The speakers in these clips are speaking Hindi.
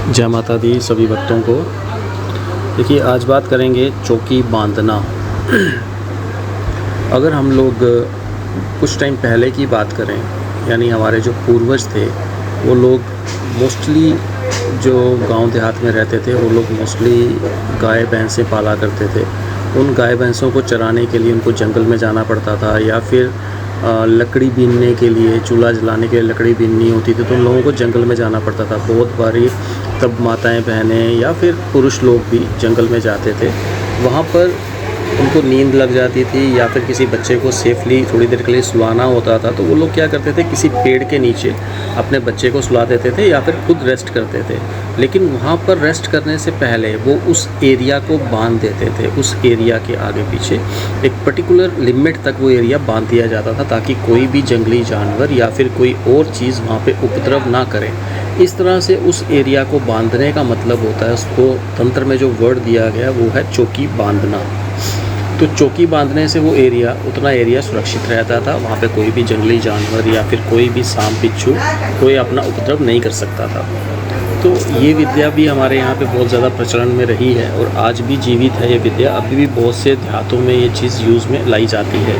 जय माता दी सभी भक्तों को। देखिए, आज बात करेंगे चौकी बांधना। अगर हम लोग कुछ टाइम पहले की बात करें, यानी हमारे जो पूर्वज थे वो लोग मोस्टली जो गांव देहात में रहते थे वो लोग मोस्टली गाय भैंसें पाला करते थे। उन गाय भैंसों को चराने के लिए उनको जंगल में जाना पड़ता था, या फिर लकड़ी बीनने के लिए, चूल्हा जलाने के लिए लकड़ी बीननी होती थी तो उन लोगों को जंगल में जाना पड़ता था। बहुत बारी तब माताएं बहनें या फिर पुरुष लोग भी जंगल में जाते थे। वहाँ पर उनको नींद लग जाती थी या फिर किसी बच्चे को सेफली थोड़ी देर के लिए सुलाना होता था, तो वो लोग क्या करते थे, किसी पेड़ के नीचे अपने बच्चे को सुला देते थे या फिर खुद रेस्ट करते थे। लेकिन वहाँ पर रेस्ट करने से पहले वो उस एरिया को बांध देते थे। उस एरिया के आगे पीछे एक पर्टिकुलर लिमिट तक वो एरिया बांध दिया जाता था, ताकि कोई भी जंगली जानवर या फिर कोई और चीज़ वहाँ पे उपद्रव ना करे। इस तरह से उस एरिया को बांधने का मतलब होता है, उसको तंत्र में जो वर्ड दिया गया वो है चौकी बांधना। तो चौकी बांधने से वो एरिया, उतना एरिया सुरक्षित रहता था। वहाँ पे कोई भी जंगली जानवर या फिर कोई भी सांप बिच्छू कोई अपना उपद्रव नहीं कर सकता था। तो ये विद्या भी हमारे यहाँ पे बहुत ज़्यादा प्रचलन में रही है और आज भी जीवित है ये विद्या। अभी भी बहुत से देहातों में ये चीज़ यूज़ में लाई जाती है।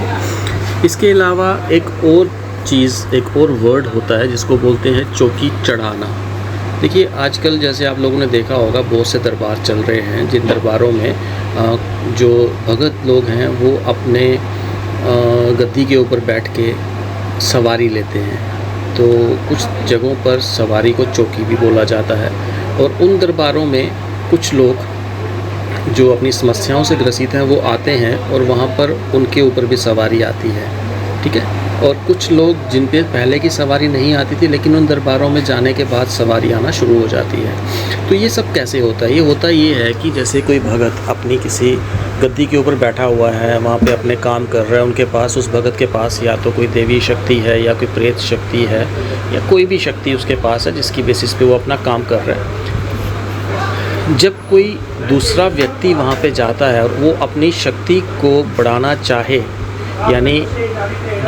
इसके अलावा एक और चीज़, एक और वर्ड होता है जिसको बोलते हैं चौकी चढ़ाना। देखिए, आजकल जैसे आप लोगों ने देखा होगा बहुत से दरबार चल रहे हैं, जिन दरबारों में जो भगत लोग हैं वो अपने गद्दी के ऊपर बैठ के सवारी लेते हैं। तो कुछ जगहों पर सवारी को चौकी भी बोला जाता है। और उन दरबारों में कुछ लोग जो अपनी समस्याओं से ग्रसित हैं वो आते हैं और वहाँ पर उनके ऊपर भी सवारी आती है, ठीक है। और कुछ लोग जिन पे पहले की सवारी नहीं आती थी, लेकिन उन दरबारों में जाने के बाद सवारी आना शुरू हो जाती है। तो ये सब कैसे होता है? ये है कि जैसे कोई भगत अपनी किसी गद्दी के ऊपर बैठा हुआ है, वहाँ पे अपने काम कर रहा है, उनके पास, उस भगत के पास या तो कोई देवी शक्ति है या कोई प्रेत शक्ति है या कोई भी शक्ति उसके पास है जिसकी बेसिस पे वो अपना काम कर रहा है। जब कोई दूसरा व्यक्ति वहाँ पे जाता है और वो अपनी शक्ति को बढ़ाना चाहे, यानी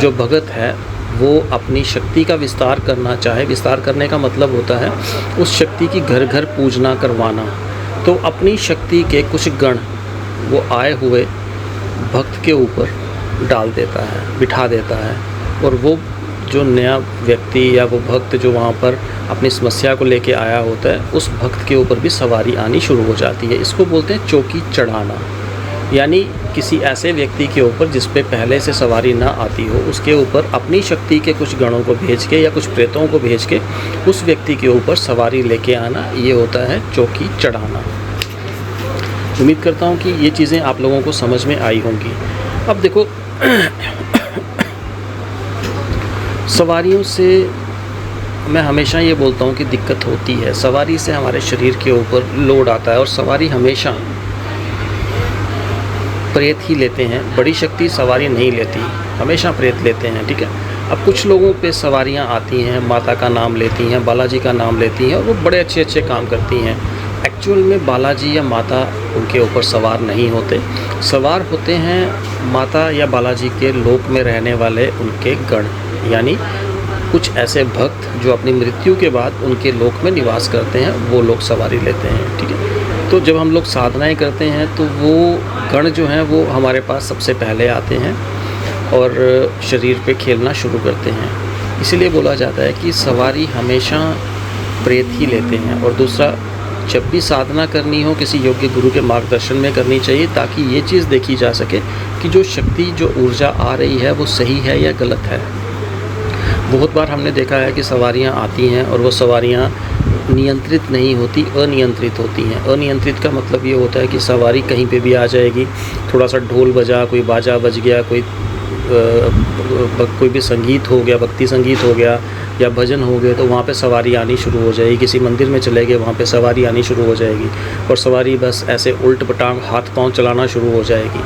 जो भगत है वो अपनी शक्ति का विस्तार करना चाहे, विस्तार करने का मतलब होता है उस शक्ति की घर घर पूजना करवाना, तो अपनी शक्ति के कुछ गण वो आए हुए भक्त के ऊपर डाल देता है, बिठा देता है। और वो जो नया व्यक्ति या वो भक्त जो वहाँ पर अपनी समस्या को लेके आया होता है, उस भक्त के ऊपर भी सवारी आनी शुरू हो जाती है। इसको बोलते हैं चौकी चढ़ाना। यानी किसी ऐसे व्यक्ति के ऊपर जिस पे पहले से सवारी ना आती हो, उसके ऊपर अपनी शक्ति के कुछ गणों को भेज के या कुछ प्रेतों को भेज के उस व्यक्ति के ऊपर सवारी लेके आना, ये होता है चौकी चढ़ाना। उम्मीद करता हूँ कि ये चीज़ें आप लोगों को समझ में आई होंगी। अब देखो, सवारियों से मैं हमेशा ये बोलता हूँ कि दिक्कत होती है। सवारी से हमारे शरीर के ऊपर लोड आता है और सवारी हमेशा प्रेत ही लेते हैं। बड़ी शक्ति सवारी नहीं लेती, हमेशा प्रेत लेते हैं, ठीक है। अब कुछ लोगों पे सवारियां आती हैं, माता का नाम लेती हैं, बालाजी का नाम लेती हैं और वो बड़े अच्छे अच्छे काम करती हैं। एक्चुअल में बालाजी या माता उनके ऊपर सवार नहीं होते, सवार होते हैं माता या बालाजी के लोक में रहने वाले उनके गण, यानी कुछ ऐसे भक्त जो अपनी मृत्यु के बाद उनके लोक में निवास करते हैं, वो लोग सवारी लेते हैं, ठीक है। तो जब हम लोग साधनाएं करते हैं तो वो गण जो हैं वो हमारे पास सबसे पहले आते हैं और शरीर पे खेलना शुरू करते हैं। इसीलिए बोला जाता है कि सवारी हमेशा प्रेत ही लेते हैं। और दूसरा, जब भी साधना करनी हो किसी योग्य गुरु के मार्गदर्शन में करनी चाहिए, ताकि ये चीज़ देखी जा सके कि जो शक्ति, जो ऊर्जा आ रही है वो सही है या गलत है। बहुत बार हमने देखा है कि सवारियाँ आती हैं और वो सवारियाँ नियंत्रित नहीं होती, अनियंत्रित होती हैं। अनियंत्रित का मतलब ये होता है कि सवारी कहीं पे भी आ जाएगी, थोड़ा सा ढोल बजा, कोई बाजा बज गया, कोई भी संगीत हो गया, भक्ति संगीत हो गया या भजन हो गए, तो वहाँ पे सवारी आनी शुरू हो जाएगी। किसी मंदिर में चले गए, वहाँ पे सवारी आनी शुरू हो जाएगी और सवारी बस ऐसे उल्ट पटांग हाथ पांव चलाना शुरू हो जाएगी।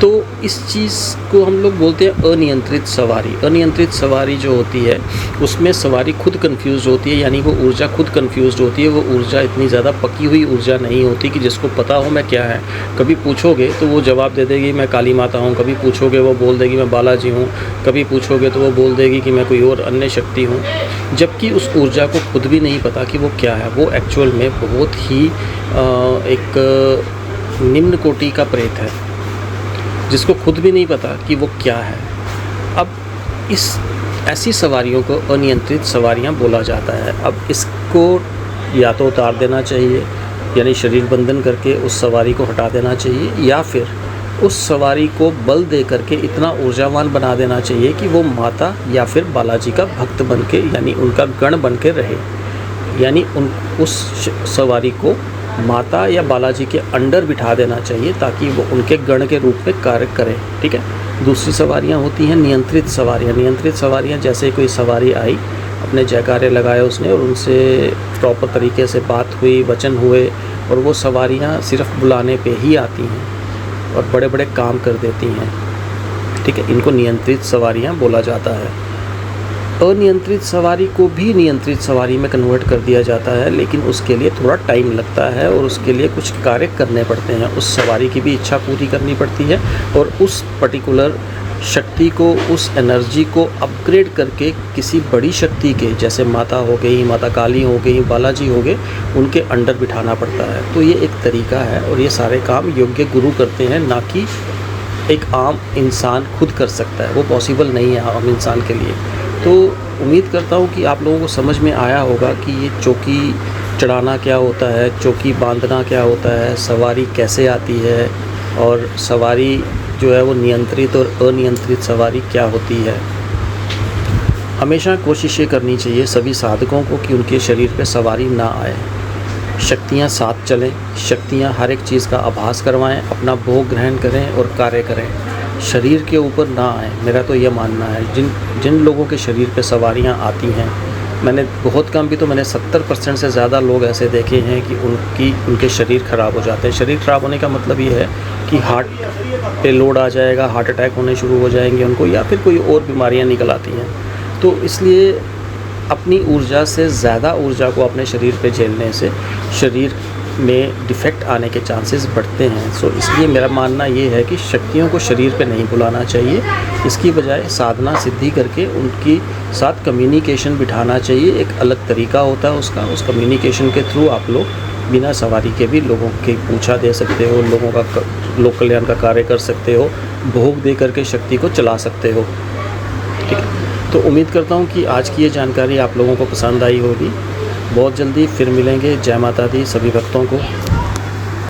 तो इस चीज़ को हम लोग बोलते हैं अनियंत्रित सवारी। अनियंत्रित सवारी जो होती है उसमें सवारी खुद कंफ्यूज होती है, यानी वो ऊर्जा खुद कंफ्यूज होती है। वो ऊर्जा इतनी ज़्यादा पकी हुई ऊर्जा नहीं होती कि जिसको पता हो मैं क्या है। कभी पूछोगे तो वो जवाब दे देगी मैं काली माता हूँ, कभी पूछोगे वो बोल देगी मैं बालाजी हूँ, कभी पूछोगे तो वो बोल देगी कि मैं कोई और अन्य शक्ति हूँ, जबकि उस ऊर्जा को खुद भी नहीं पता कि वो क्या है। वो एक्चुअल में बहुत ही एक निम्न कोटि का प्रेत है जिसको खुद भी नहीं पता कि वो क्या है। अब इस ऐसी सवारियों को अनियंत्रित सवारियां बोला जाता है। अब इसको या तो उतार देना चाहिए, यानी शरीर बंधन करके उस सवारी को हटा देना चाहिए, या फिर उस सवारी को बल दे करके इतना ऊर्जावान बना देना चाहिए कि वो माता या फिर बालाजी का भक्त बन के, यानी उनका गण बन के रहे। यानी उस सवारी को माता या बालाजी के अंडर बिठा देना चाहिए ताकि वो उनके गण के रूप में कार्य करें। ठीक है। दूसरी सवारियां होती हैं नियंत्रित सवारियां। नियंत्रित सवारियां जैसे कोई सवारी आई, अपने जयकारे लगाए उसने और उनसे प्रॉपर तरीके से बात हुई, वचन हुए, और वो सवारियां सिर्फ बुलाने पे ही आती हैं और बड़े बड़े काम कर देती हैं। ठीक है। इनको नियंत्रित सवारियां बोला जाता है। अनियंत्रित सवारी को भी नियंत्रित सवारी में कन्वर्ट कर दिया जाता है, लेकिन उसके लिए थोड़ा टाइम लगता है और उसके लिए कुछ कार्य करने पड़ते हैं। उस सवारी की भी इच्छा पूरी करनी पड़ती है और उस पर्टिकुलर शक्ति को, उस एनर्जी को अपग्रेड करके किसी बड़ी शक्ति के, जैसे माता हो गई, माता काली हो गई, बालाजी हो गए, उनके अंडर बिठाना पड़ता है। तो ये एक तरीका है और ये सारे काम योग्य गुरु करते हैं, ना कि एक आम इंसान खुद कर सकता है। वो पॉसिबल नहीं है आम इंसान के लिए। तो उम्मीद करता हूँ कि आप लोगों को समझ में आया होगा कि ये चौकी चढ़ाना क्या होता है, चौकी बांधना क्या होता है, सवारी कैसे आती है, और सवारी जो है वो नियंत्रित और अनियंत्रित सवारी क्या होती है। हमेशा कोशिश ये करनी चाहिए सभी साधकों को कि उनके शरीर पे सवारी ना आए, शक्तियाँ साथ चलें, शक्तियाँ हर एक चीज़ का आभास करवाएं, अपना भोग ग्रहण करें और कार्य करें, शरीर के ऊपर ना आए। मेरा तो यह मानना है। जिन लोगों के शरीर पे सवारियां आती हैं, मैंने बहुत कम भी तो मैंने 70% से ज़्यादा लोग ऐसे देखे हैं कि उनके शरीर ख़राब हो जाते हैं। शरीर ख़राब होने का मतलब ये है कि हार्ट पे लोड आ जाएगा, हार्ट अटैक होने शुरू हो जाएंगे उनको, या फिर कोई और बीमारियां निकल आती हैं। तो इसलिए अपनी ऊर्जा से ज़्यादा ऊर्जा को अपने शरीर पे झेलने से शरीर में डिफेक्ट आने के चांसेस बढ़ते हैं। सो इसलिए मेरा मानना ये है कि शक्तियों को शरीर पे नहीं बुलाना चाहिए, इसकी बजाय साधना सिद्धि करके उनकी साथ कम्युनिकेशन बिठाना चाहिए। एक अलग तरीका होता है उसका। उस कम्युनिकेशन के थ्रू आप लोग बिना सवारी के भी लोगों की पूछा दे सकते हो, लोगों का लोक कल्याण का कार्य कर सकते हो, भोग दे करके शक्ति को चला सकते हो। ठीक है। तो उम्मीद करता हूँ कि आज की ये जानकारी आप लोगों को पसंद आई होगी। बहुत जल्दी फिर मिलेंगे। जय माता दी सभी भक्तों को।